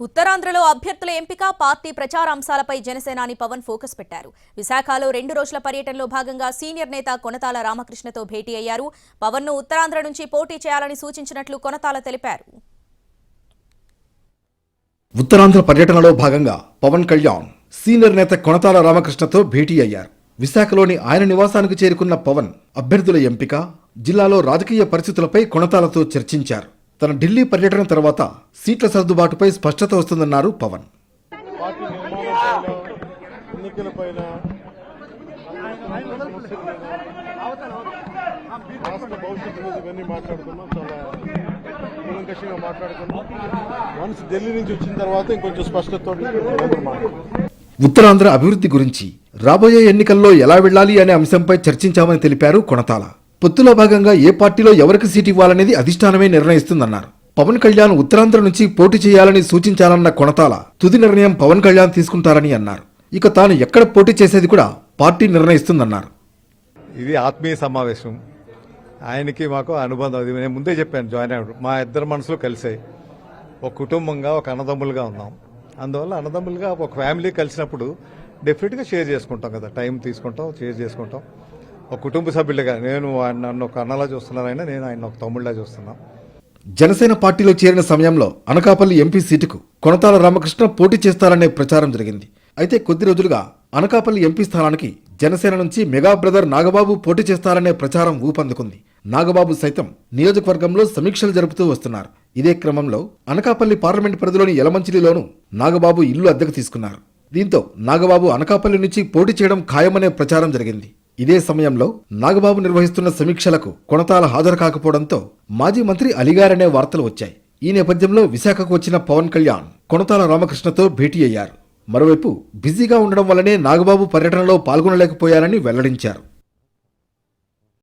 ఉత్తరాంధ్రలో అభ్యర్థుల ఎంపిక పార్టీ ప్రచార అంశాలపై జనసేనాని పవన్ ఫోకస్ పెట్టారు. విశాఖలో 2 రోజుల పర్యటనలో భాగంగా సీనియర్ నేత కొనతాల రామకృష్ణతో భేటీ అయ్యారు. పవన్ను ఉత్తరాంధ్ర నుంచి పోటీ చేయాలని సూచించినట్లు కొనతాల తెలిపారు. ఉత్తరాంధ్ర పర్యటనలో భాగంగా పవన్ కళ్యాణ్ సీనియర్ నేత కొనతాల రామకృష్ణతో భేటీ అయ్యారు. విశాఖలోని ఆయన నివాసానికి చేరుకున్న పవన్ అభ్యర్థుల ఎంపిక, జిల్లాలో రాజకీయ పరిస్థితులపై కొనతాలతో చర్చించారు. తన ఢిల్లీ పర్యటన తర్వాత సీట్ల సర్దుబాటుపై స్పష్టత వస్తుందన్నారు పవన్. ఉత్తరాంధ్ర అభివృద్ధి గురించి రాబోయే ఎన్నికల్లో ఎలా వెళ్లాలి అనే అంశంపై చర్చించామని తెలిపారు కొనతాల. పొత్తులో భాగంగా ఏ పార్టీలో ఎవరికి సీటు ఇవ్వాలనేది అధిష్టానమే నిర్ణయిస్తుందన్నారు. పవన్ కళ్యాణ్ ఉత్తరాంధ్ర నుంచి పోటీ చేయాలని సూచించాలన్న కొనతాల తుది నిర్ణయం పవన్ కళ్యాణ్ తీసుకుంటారని అన్నారు. ఇక తాను ఎక్కడ పోటీ చేసేది కూడా పార్టీ నిర్ణయిస్తుందన్నారు. ఇది ఆత్మీయ సమావేశం, ఆయనకి మాకు అనుబంధం. అది నేను ముందే చెప్పాను, జాయిన్ అయ్యాడు. మా ఇద్దరు మనసులో కలిసాయి. ఒక కుటుంబంగా, ఒక అన్నదమ్ములుగా ఉన్నాం. అందువల్ల అన్నదమ్ములుగా ఒక ఫ్యామిలీ కలిసినప్పుడు డెఫినెట్గా షేర్ చేసుకుంటాం కదా, టైం తీసుకుంటాం, షేర్ చేసుకుంటాం. ఒక కుటుంబ సభ్యులుగా నేను నన్ను ఒక అన్నలా చూస్తున్నానైనా, నేను ఆయన ఒక తమ్ముళ్ళలా చూస్తున్నా. జనసేన పార్టీలో చేరిన సమయంలో అనకాపల్లి ఎంపీ సీటుకు కొనతాల రామకృష్ణ పోటీ చేస్తారనే ప్రచారం జరిగింది. అయితే కొద్ది రోజులుగా అనకాపల్లి ఎంపీ స్థానానికి జనసేన నుంచి మెగా బ్రదర్ నాగబాబు పోటీ చేస్తారనే ప్రచారం ఊపందుకుంది. నాగబాబు సైతం నియోజకవర్గంలో సమీక్షలు జరుపుతూ వస్తున్నారు. ఇదే క్రమంలో అనకాపల్లి పార్లమెంట్ పరిధిలోని యలమంచిలిలోనూ నాగబాబు ఇల్లు అద్దెకు తీసుకున్నారు. దీంతో నాగబాబు అనకాపల్లి నుంచి పోటీ చేయడం ఖాయమనే ప్రచారం జరిగింది. ఇదే సమయంలో నాగబాబు నిర్వహిస్తున్న సమీక్షలకు కొనతాల హాజరు కాకపోవడంతో మాజీ మంత్రి అలిగారనే వార్తలు వచ్చాయి. ఈ నేపథ్యంలో విశాఖకు వచ్చిన పవన్ కళ్యాణ్ కొనతాల రామకృష్ణతో భేటీ అయ్యారు. మరోవైపు బిజీగా ఉండడం వల్లనే నాగబాబు పర్యటనలో పాల్గొనలేకపోయారని వెల్లడించారు.